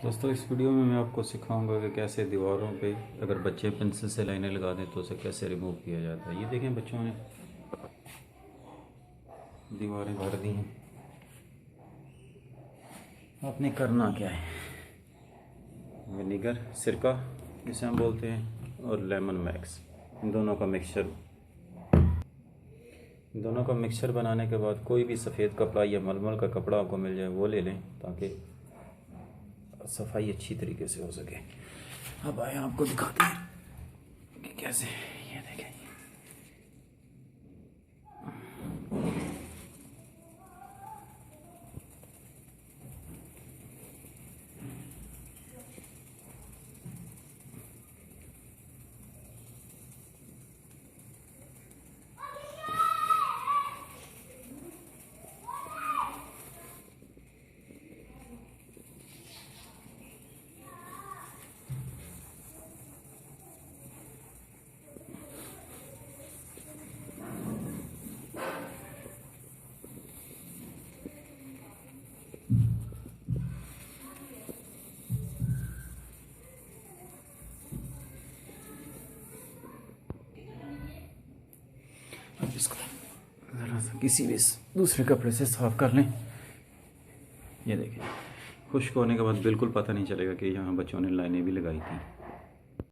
दोस्तों, इस वीडियो में मैं आपको सिखाऊंगा कि कैसे दीवारों पे अगर बच्चे पेंसिल से लाइनें लगा दें तो उसे कैसे रिमूव किया जाता है। ये देखें, बच्चों ने दीवारें भर दी हैं। आपने करना क्या है, विनेगर, सिरका जिसे हम बोलते हैं, और लेमन मैक्स, इन दोनों का मिक्सचर बनाने के बाद कोई भी सफ़ेद कपड़ा या मलमल का कपड़ा आपको मिल जाए वो ले लें ताकि सफाई अच्छी तरीके से हो सके। अब आए आपको दिखाते हैं कि कैसे। ये देखें, अब इसको ज़रा सा किसी भी दूसरे कपड़े से साफ कर लें। ये देखें, खुश्क होने के बाद बिल्कुल पता नहीं चलेगा कि यहाँ बच्चों ने लाइनें भी लगाई थी।